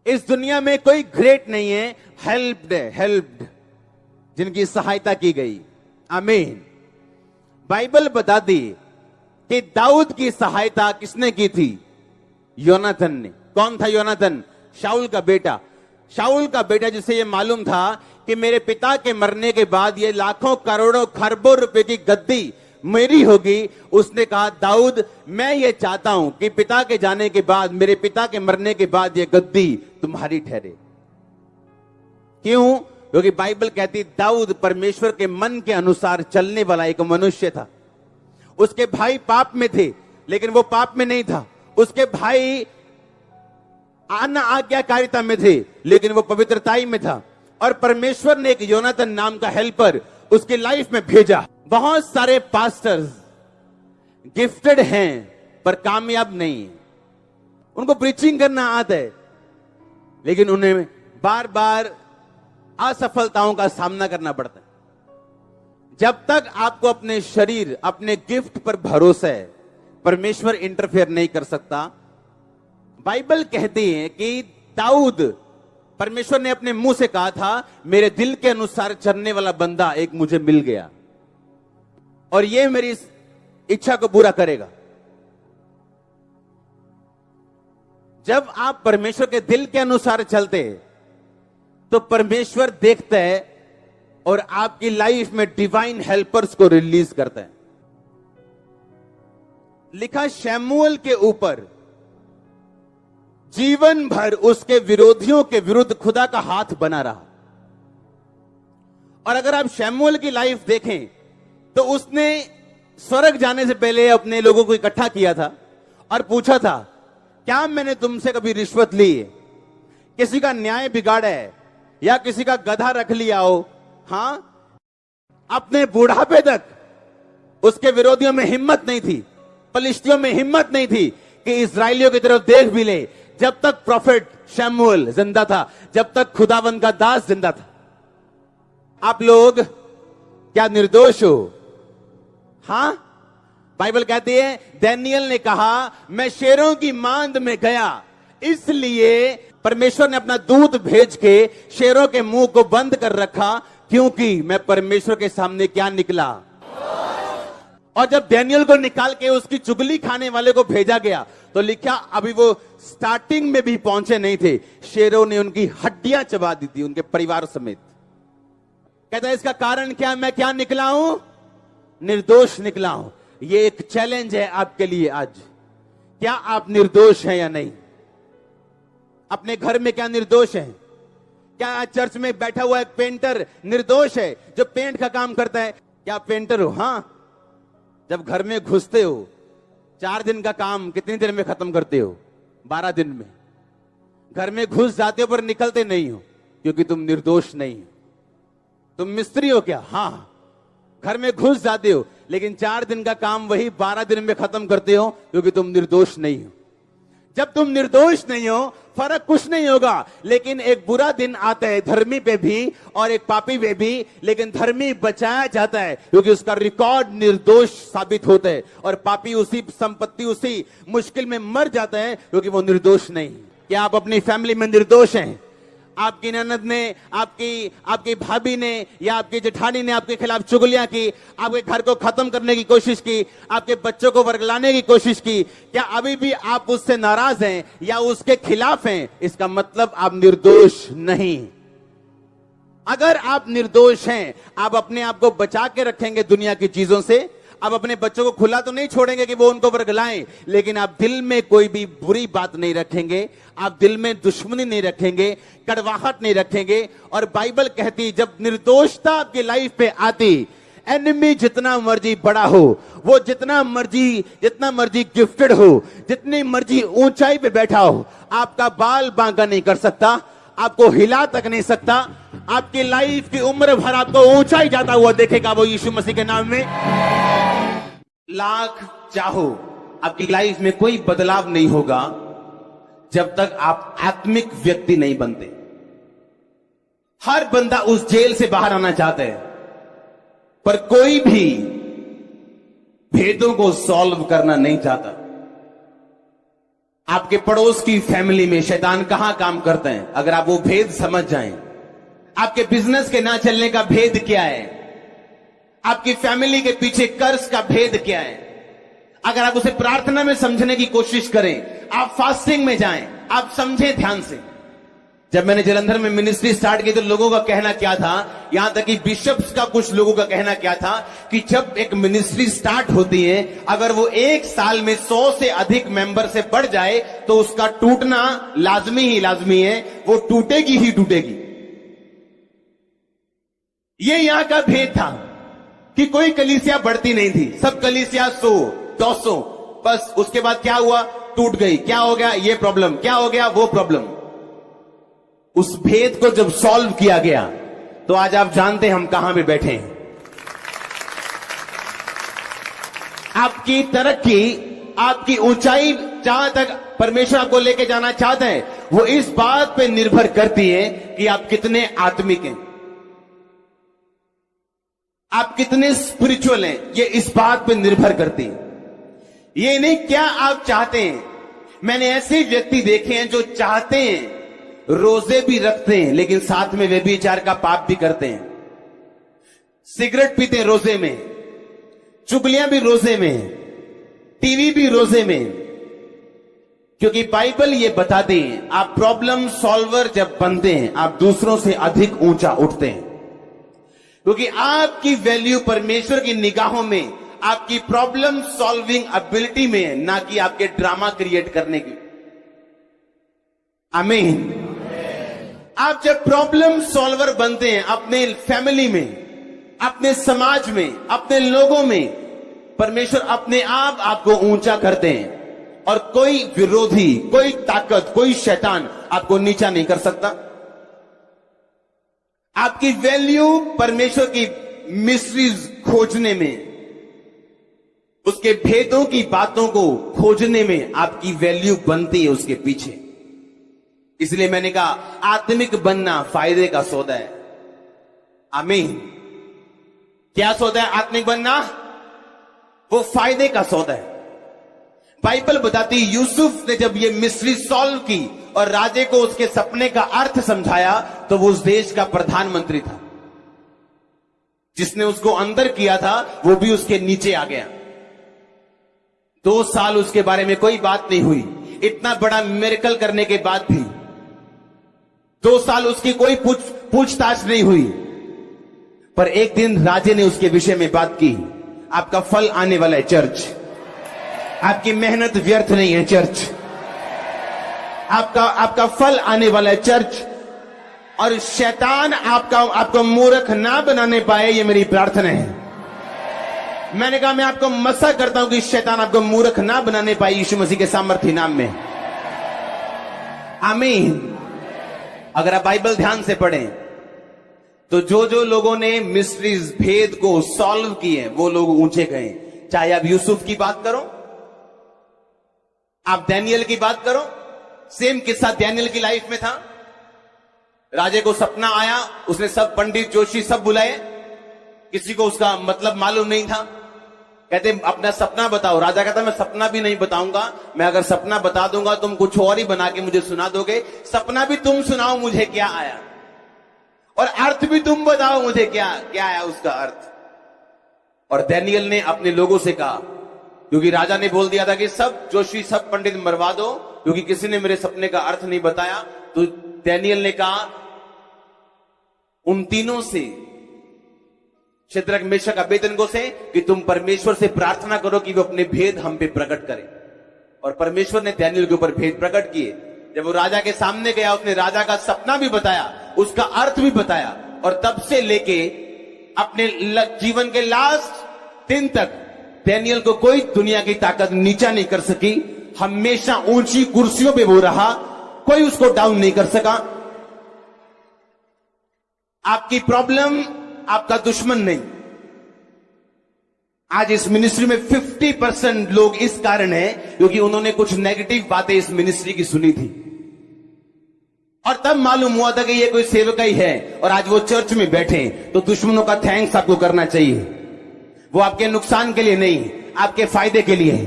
इस दुनिया में कोई ग्रेट नहीं है, हेल्प्ड जिनकी सहायता की गई। आमीन। बाइबल बताती कि दाऊद की सहायता किसने की थी? योनाथन ने। कौन था योनाथन? शाऊल का बेटा। शाऊल का बेटा जिसे यह मालूम था कि मेरे पिता के मरने के बाद ये लाखों करोड़ों खरबों रुपए की गद्दी मेरी होगी। उसने कहा, दाऊद मैं ये चाहता हूं कि पिता के जाने के बाद, मेरे पिता के मरने के बाद ये गद्दी तुम्हारी ठहरे। क्यों? क्योंकि बाइबल कहती दाऊद परमेश्वर के मन के अनुसार चलने वाला एक मनुष्य था। उसके भाई पाप में थे लेकिन वो पाप में नहीं था। उसके भाई आज्ञाकारिता में थे लेकिन वो पवित्रताई में था। और परमेश्वर ने एक योनाथन नाम का हेल्पर उसकी लाइफ में भेजा। बहुत सारे पास्टर्स गिफ्टेड हैं पर कामयाब नहीं है। उनको प्रीचिंग करना आता है लेकिन उन्हें बार बार असफलताओं का सामना करना पड़ता है। जब तक आपको अपने शरीर, अपने गिफ्ट पर भरोसा है, परमेश्वर इंटरफेयर नहीं कर सकता। बाइबल कहती है कि दाऊद, परमेश्वर ने अपने मुंह से कहा था, मेरे दिल के अनुसार चलने वाला बंदा एक मुझे मिल गया और ये मेरी इच्छा को पूरा करेगा। जब आप परमेश्वर के दिल के अनुसार चलते हैं तो परमेश्वर देखता है और आपकी लाइफ में डिवाइन हेल्पर्स को रिलीज करता है। लिखा शमूएल के ऊपर जीवन भर उसके विरोधियों के विरुद्ध खुदा का हाथ बना रहा। और अगर आप शमूएल की लाइफ देखें तो उसने स्वर्ग जाने से पहले अपने लोगों को इकट्ठा किया था और पूछा था, क्या मैंने तुमसे कभी रिश्वत ली है? किसी का न्याय बिगाड़ा है या किसी का गधा रख लिया हो? हां, अपने बुढ़ापे तक उसके विरोधियों में हिम्मत नहीं थी, पलिश्तियों में हिम्मत नहीं थी कि इस्राएलियों की तरफ देख भी ले। जब तक प्रॉफिट शमूएल जिंदा था, जब तक खुदावंद का दास जिंदा था। आप लोग क्या निर्दोष हो? हां, बाइबल कहती है दानियेल ने कहा, मैं शेरों की मांद में गया, इसलिए परमेश्वर ने अपना दूत भेज के शेरों के मुंह को बंद कर रखा, क्योंकि मैं परमेश्वर के सामने क्या निकला। और जब दानियेल को निकाल के उसकी चुगली खाने वाले को भेजा गया तो लिखा, अभी वो स्टार्टिंग में भी पहुंचे नहीं थे, शेरों ने उनकी हड्डियां चबा दी थी, उनके परिवार समेत। कहता है इसका कारण क्या? मैं क्या निकला हूं? निर्दोष निकला हूं। ये एक चैलेंज है आपके लिए आज। क्या आप निर्दोष हैं या नहीं? अपने घर में क्या निर्दोष है? क्या आज चर्च में बैठा हुआ एक पेंटर निर्दोष है जो पेंट का काम करता है? क्या पेंटर हो? हां, जब घर में घुसते हो 4 दिन का काम कितनी देर में खत्म करते हो? 12 दिन में। घर में घुस जाते हो पर निकलते नहीं हो क्योंकि तुम निर्दोष नहीं हो। तुम मिस्त्री हो क्या? हां, घर में घुस जाते हो लेकिन 4 दिन का काम वही 12 दिन में खत्म करते हो क्योंकि तुम निर्दोष नहीं हो। जब तुम निर्दोष नहीं हो फर्क कुछ नहीं होगा। लेकिन एक बुरा दिन आता है धर्मी पे भी और एक पापी पे भी, लेकिन धर्मी बचाया जाता है क्योंकि उसका रिकॉर्ड निर्दोष साबित होता है और पापी उसी संपत्ति, उसी मुश्किल में मर जाता है क्योंकि वो निर्दोष नहीं। क्या आप अपनी फैमिली में निर्दोष हैं? आपकी ननद ने, आपकी भाभी ने या आपकी जेठानी ने आपके खिलाफ चुगलियां की, आपके घर को खत्म करने की कोशिश की, आपके बच्चों को वर्गलाने की कोशिश की, क्या अभी भी आप उससे नाराज हैं या उसके खिलाफ हैं? इसका मतलब आप निर्दोष नहीं। अगर आप निर्दोष हैं, आप अपने आप को बचा के रखेंगे दुनिया की चीजों से। आप अपने बच्चों को खुला तो नहीं छोड़ेंगे कि वो उनको वर्गलाएं, लेकिन आप दिल में कोई भी बुरी बात नहीं रखेंगे, आप दिल में दुश्मनी नहीं रखेंगे, कड़वाहट नहीं रखेंगे। और बाइबल कहती जब निर्दोषता आपकी लाइफ पे आती, एनिमी जितना मर्जी बड़ा हो, वो जितना मर्जी गिफ्टेड हो, जितनी मर्जी ऊंचाई पे बैठा हो, आपका बाल बांका नहीं कर सकता, आपको हिला तक नहीं सकता। आपकी लाइफ की उम्र भर आपको ऊंचाई जाता हुआ देखेगा वो यीशु मसीह के नाम में। लाख चाहो, आपकी लाइफ में कोई बदलाव नहीं होगा जब तक आप आत्मिक व्यक्ति नहीं बनते। हर बंदा उस जेल से बाहर आना चाहता है पर कोई भी भेदों को सॉल्व करना नहीं चाहता। आपके पड़ोस की फैमिली में शैतान कहां काम करते हैं, अगर आप वो भेद समझ जाएं, आपके बिजनेस के ना चलने का भेद क्या है, आपकी फैमिली के पीछे कर्ज का भेद क्या है, अगर आप उसे प्रार्थना में समझने की कोशिश करें, आप फास्टिंग में जाएं, आप समझें ध्यान से। जब मैंने जलंधर में मिनिस्ट्री स्टार्ट की तो लोगों का कहना क्या था, यहां तक कि बिशप्स का कुछ लोगों का कहना क्या था कि जब एक मिनिस्ट्री स्टार्ट होती है, अगर वो एक साल में 100 से अधिक मेंबर से बढ़ जाए तो उसका टूटना लाजमी है, वो टूटेगी ही टूटेगी। ये यहां का भेद था कि कोई कलीसिया बढ़ती नहीं थी, सब कलीसिया 100 200, बस उसके बाद क्या हुआ, टूट गई। क्या हो गया, ये प्रॉब्लम, क्या हो गया, वो प्रॉब्लम। उस भेद को जब सॉल्व किया गया तो आज आप जानते हैं हम कहां पे बैठे हैं। आपकी तरक्की, आपकी ऊंचाई जहां तक परमेश्वर आपको लेके जाना चाहते हैं, वो इस बात पे निर्भर करती है कि आप कितने आत्मिक हैं, आप कितने स्पिरिचुअल हैं, ये इस बात पे निर्भर करती है। ये नहीं क्या आप चाहते हैं। मैंने ऐसे व्यक्ति देखे हैं जो चाहते हैं, रोजे भी रखते हैं, लेकिन साथ में व्यभिचार का पाप भी करते हैं, सिगरेट पीते हैं रोजे में, चुगलियां भी रोजे में, टीवी भी रोजे में, क्योंकि बाइबल ये बताती है आप प्रॉब्लम सॉल्वर जब बनते हैं, आप दूसरों से अधिक ऊंचा उठते हैं, क्योंकि आपकी वैल्यू परमेश्वर की निगाहों में आपकी प्रॉब्लम सॉल्विंग एबिलिटी में है, ना कि आपके ड्रामा क्रिएट करने की। आमीन। आप जब प्रॉब्लम सॉल्वर बनते हैं अपने फैमिली में, अपने समाज में, अपने लोगों में, परमेश्वर अपने आप आपको ऊंचा करते हैं और कोई विरोधी, कोई ताकत, कोई शैतान आपको नीचा नहीं कर सकता। आपकी वैल्यू परमेश्वर की मिस्ट्रीज खोजने में, उसके भेदों की बातों को खोजने में आपकी वैल्यू बनती है उसके पीछे। इसलिए मैंने कहा आत्मिक बनना फायदे का सौदा है। आमीन। क्या सौदा है आत्मिक बनना? वो फायदे का सौदा है। बाइबल बताती यूसुफ ने जब ये मिस्ट्री सॉल्व की और राजे को उसके सपने का अर्थ समझाया तो वो उस देश का प्रधानमंत्री था। जिसने उसको अंदर किया था वो भी उसके नीचे आ गया। 2 साल उसके बारे में कोई बात नहीं हुई, इतना बड़ा मिरेकल करने के बाद भी 2 साल उसकी कोई पूछताछ नहीं हुई। पर एक दिन राजे ने उसके विषय में बात की, आपका फल आने वाला है चर्च, आपकी मेहनत व्यर्थ नहीं है चर्च, आपका फल आने वाला है चर्च, और शैतान आपको मूर्ख ना बनाने पाए, ये मेरी प्रार्थना है। मैंने कहा मैं आपको मसा करता हूं कि शैतान आपको मूर्ख ना बनाने पाए यीशु मसीह के सामर्थ्य नाम में। आमीन। अगर आप बाइबल ध्यान से पढ़ें तो जो लोगों ने मिस्ट्रीज, भेद को सॉल्व किए वो लोग ऊंचे गए। चाहे आप यूसुफ की बात करो, आप डैनियल की बात करो, सेम किस्सा डैनियल की लाइफ में था। राजे को सपना आया, उसने सब पंडित जोशी सब बुलाए, किसी को उसका मतलब मालूम नहीं था। कहते अपना सपना बताओ। राजा कहता मैं सपना भी नहीं बताऊंगा, मैं अगर सपना बता दूंगा तुम कुछ और ही बना के मुझे सुना दोगे। सपना भी तुम सुनाओ मुझे क्या आया, और अर्थ भी तुम बताओ मुझे क्या आया उसका अर्थ। और डैनियल ने अपने लोगों से कहा, क्योंकि राजा ने बोल दिया था कि सब जोशी सब पंडित मरवा दो क्योंकि किसी ने मेरे सपने का अर्थ नहीं बताया, तो डैनियल ने कहा उन तीनों से, शद्रक मेशक अबेदनगो से, कि तुम परमेश्वर से प्रार्थना करो कि वो अपने भेद हम पे प्रकट करे। और परमेश्वर ने डैनियल के ऊपर भेद प्रकट किए। जब वो राजा के सामने गया, उसने राजा का सपना भी बताया, उसका अर्थ भी बताया, और तब से लेके अपने जीवन के लास्ट दिन तक डैनियल को कोई दुनिया की ताकत नीचा नहीं कर सकी। हमेशा ऊंची कुर्सियों पे वो रहा, कोई उसको डाउन नहीं कर सका। आपकी प्रॉब्लम आपका दुश्मन नहीं। आज इस मिनिस्ट्री में 50% लोग इस कारण हैं क्योंकि उन्होंने कुछ नेगेटिव बातें इस मिनिस्ट्री की सुनी थी, और तब मालूम हुआ था कि ये कोई सेवक ही है, और आज वो चर्च में बैठे। तो दुश्मनों का थैंक्स आपको करना चाहिए। वो आपके नुकसान के लिए नहीं, आपके फायदे के लिए है।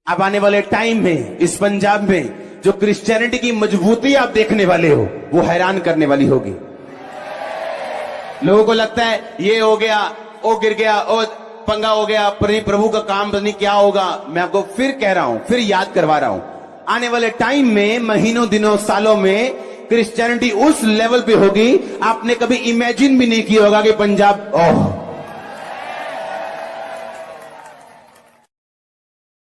अब आने वाले टाइम में इस पंजाब में जो क्रिश्चियनिटी की मजबूती आप देखने वाले हो वो हैरान करने वाली होगी। लोगों को लगता है ये हो गया, ओ गिर गया, ओ पंगा हो गया, प्रभु का काम पता नहीं क्या होगा। मैं आपको फिर कह रहा हूं, फिर याद करवा रहा हूं, आने वाले टाइम में, महीनों, दिनों, सालों में क्रिश्चियनिटी उस लेवल पे होगी आपने कभी इमेजिन भी नहीं किया होगा कि पंजाब, ओह